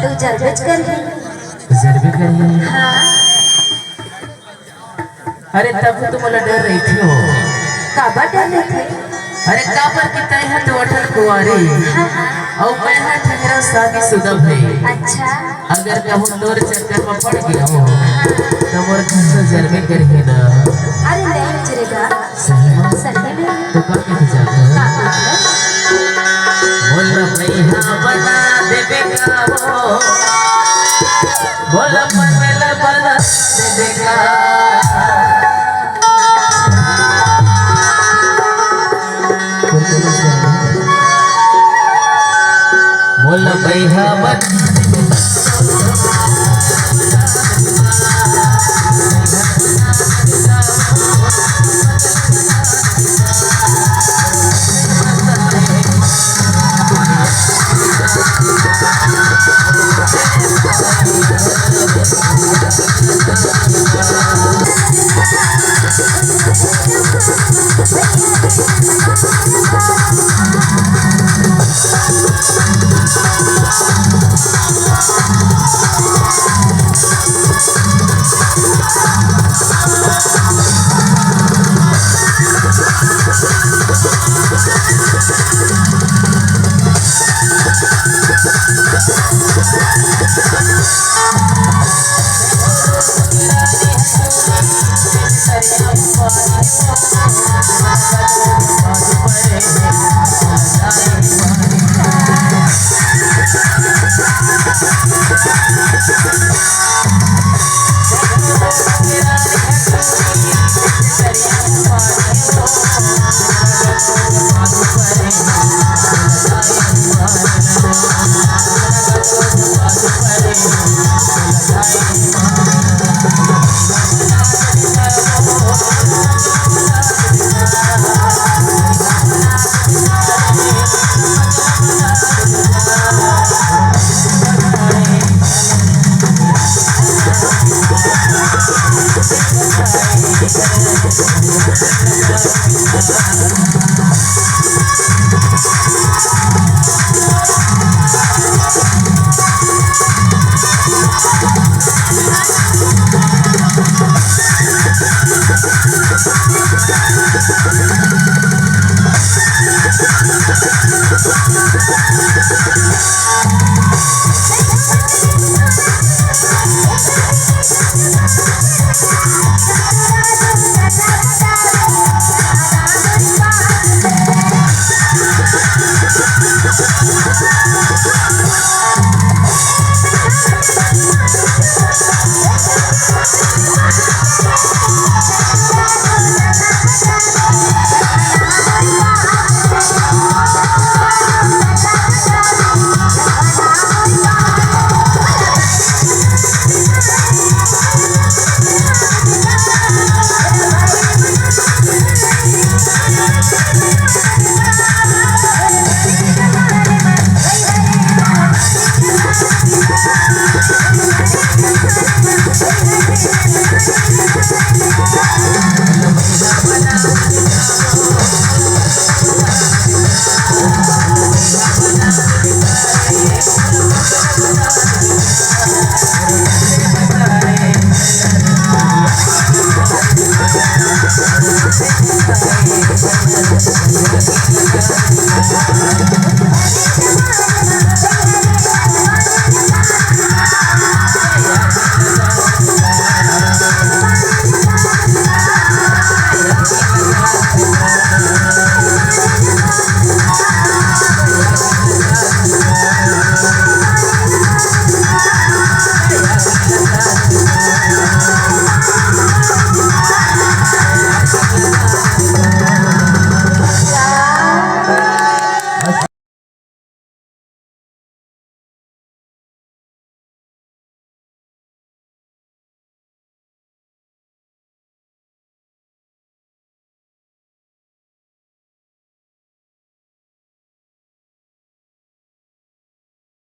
तू जरबेच कर जरबे करिए। हाँ अरे तब तो मला डर रही थी हो। काबा डर रहे थे। अरे काबर की तय है तो अटल कुंवारी और मैं है ठहरा शादीशुदा भाई। अच्छा अगर कहूँ तोर चक्कर में पड़ गया हो तो मोर घर से जरबे करिए ना। अरे नहीं चलेगा सही में सही में तो कर के जाता का बोल भैया बना देबे का वो बोल पगला बना देबे का बोल भैया बना का